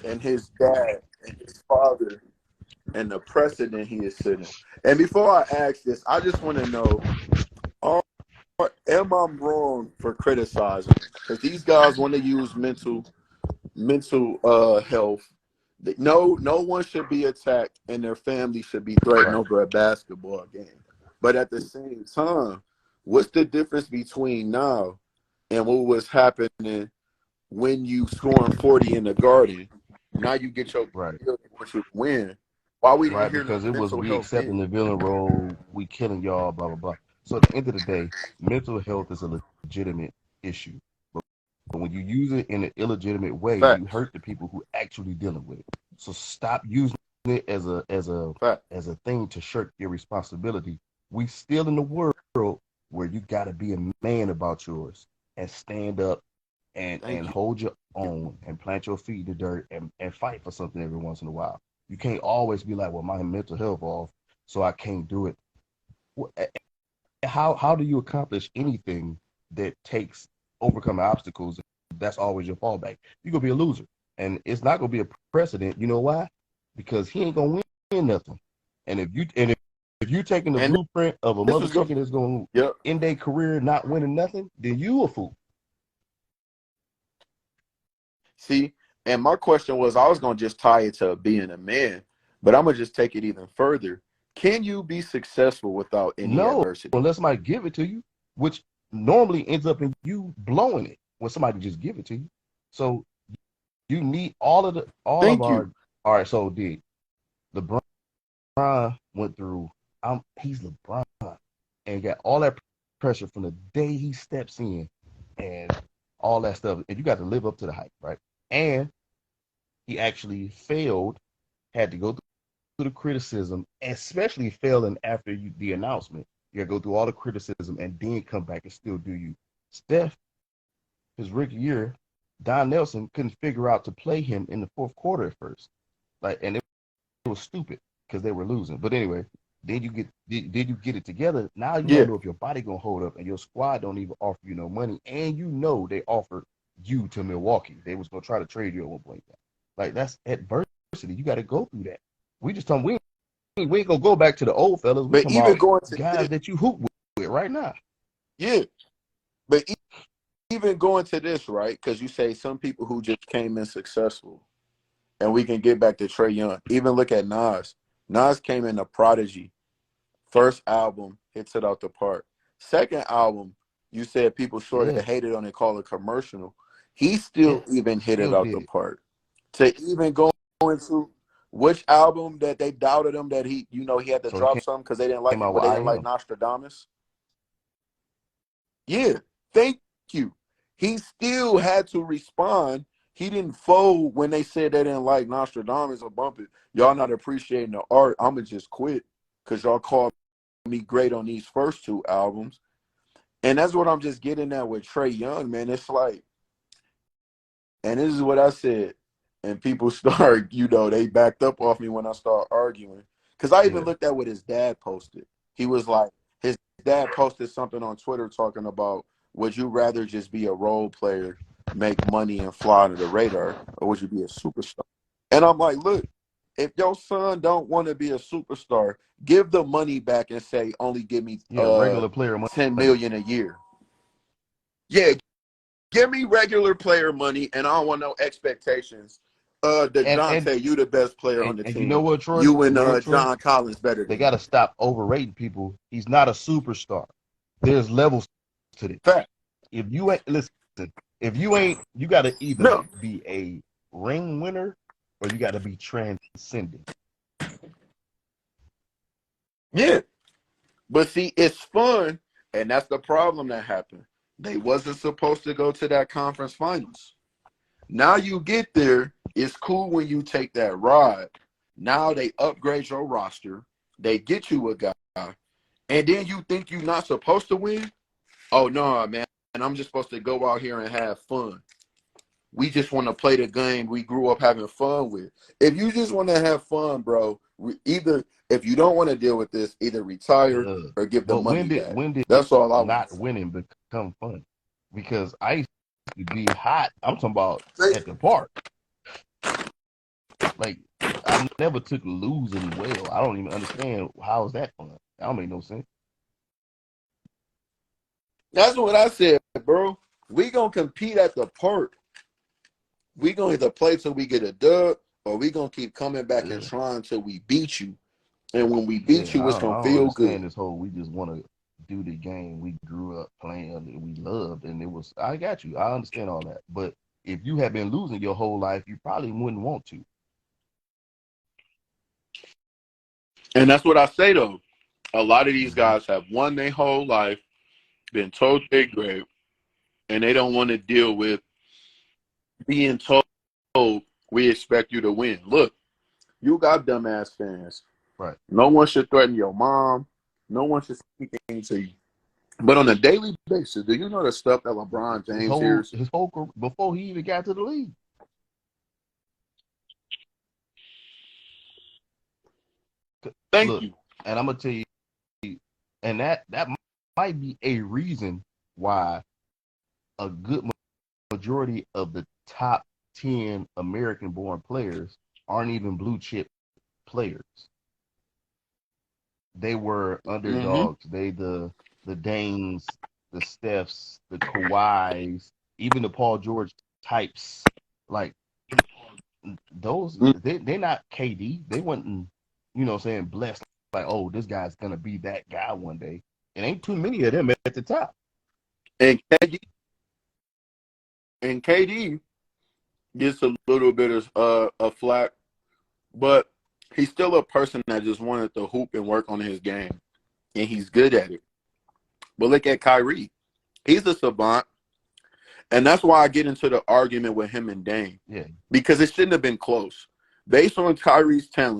and his dad and his father and the precedent he is setting. And before I ask this, I just want to know: are, am I wrong for criticizing them? Because these guys want to use mental health. No one should be attacked, and their family should be threatened Right. over a basketball game. But at the same time, what's the difference between now and what was happening when you scoring 40 in the Garden? Now you get your Right. you want you to win. Why we didn't Right. hear no Because it was mental we health accepting then? the villain role, we killing y'all, blah blah blah. So at the end of the day, mental health is a legitimate issue. But when you use it in an illegitimate way, you Facts. hurt the people who actually dealing with it. So stop using it as Facts. a thing to shirk your responsibility. We still in the world where you gotta be a man about yours and stand up and Thank hold your you. own and plant your feet in the dirt and fight for something every once in a while. You can't always be like, well, my mental health off, so I can't do it. How do you accomplish anything that takes overcoming obstacles? That's always your fallback. You're gonna be a loser, and it's not gonna be a precedent. You know why? Because he ain't gonna win nothing. And if you taking the And blueprint of a this was good. motherfucker that's gonna Yep. end their career not winning nothing, then you a fool. See, and my question was, I was gonna just tie it to being a man, but I'm gonna just take it even further. Can you be successful without any No, adversity? unless somebody give it to you, which normally ends up in you blowing it when somebody just give it to you. So you need all of Thank you. our. All right, so did LeBron went through? He's LeBron and got all that pressure from the day he steps in and all that stuff, and you got to live up to the hype, right? And he actually failed, had to go through the criticism, especially failing after the announcement. You got to go through all the criticism and then come back and still do you. Steph, his rookie year, Don Nelson couldn't figure out to play him in the fourth quarter at first, and it was stupid because they were losing. But anyway, then you get it together. Now you don't Yeah. know if your body gonna hold up, and your squad don't even offer you no money, and you know they offered you to Milwaukee. They was gonna try to trade you at one point. Like that's adversity. You got to go through that. We just talking we ain't gonna go back to the old fellas. We But talking even about going to guys this, that you hoop with right now. yeah. But even going to this, right? Because you say some people who just came in successful, and we can get back to Trae Young. Even look at Nas. Nas came in a prodigy. First album hits it out the park. Second album, you said people sort Yeah, of hated on it, call it commercial. He yeah, still even hit it still out the did it. park. To even go into which album that they doubted him that he had to So he drop something because they didn't like came it, out but with they I didn't like am. Nostradamus. Yeah, thank you. He still had to respond. He didn't fold when they said they didn't like Nostradamus or bump it. Y'all not appreciating the art. I'ma just quit because y'all called me great on these first two albums. And that's what I'm just getting at with Trae Young, man. It's like, and this is what I said. And people start, they backed up off me when I start arguing. Because I even Yeah, looked at what his dad posted. He was like, his dad posted something on Twitter talking about, would you rather just be a role player, make money, and fly under the radar, or would you be a superstar? And I'm like, look, if your son don't want to be a superstar, give the money back and say, only give me yeah, regular player 10 money. million a year. Yeah, give me regular player money, and I don't want no expectations. And and DeJounte, you the best player on and, the and you know team. what, Troy? You and You know what, Troy? John Collins better They than got him. to stop overrating people. He's not a superstar. There's levels to this. Fact. If you ain't listen, if you ain't, you got to either No. be a ring winner or you got to be transcendent. Yeah. But see, it's fun, and that's the problem that happened. They wasn't supposed to go to that conference finals. Now you get there. It's cool when you take that ride. Now they upgrade your roster. They get you a guy, and then you think you're not supposed to win. Oh no, man! And I'm just supposed to go out here and have fun. We just want to play the game we grew up having fun with. If you just want to have fun, bro, either if you don't want to deal with this, either retire or give the But money back. when did That's all I want not to winning become fun? Because I used to be hot. I'm talking about say. at the park. Like I never took losing well. I don't even understand how is that fun. That don't make no sense. That's what I said, bro. We gonna compete at the park. We gonna either play till we get a dub, or we gonna keep coming back and Yeah, trying till we beat you. And when we beat yeah. you, it's I gonna don't feel good. understand this whole. We just want to do the game we grew up playing and we loved, and it was. I got you. I understand all that, but if you had been losing your whole life, you probably wouldn't want to. And that's what I say though. A lot of these Mm-hmm. guys have won their whole life, been told they're great, and they don't want to deal with being told we expect you to win. Look, you got dumbass fans. Right. No one should threaten your mom. No one should say anything to you. But on a daily basis, do you know the stuff that LeBron His James whole hears? his whole before he even got to the league. Thank Look, you. and I'm gonna tell you, and that might be a reason why a good majority of the top 10 American-born players aren't even blue chip players. They were Mm-hmm. underdogs. They the Danes, the Stephs, the Kawhis, even the Paul George types. Like those, they're not KD. They wasn't, saying blessed like, oh, this guy's gonna be that guy one day. It ain't too many of them at the top. And KD gets a little bit of flack, but he's still a person that just wanted to hoop and work on his game, and he's good at it. But look at Kyrie. He's a savant, and that's why I get into the argument with him and Dame, Yeah, because it shouldn't have been close. Based on Kyrie's talent,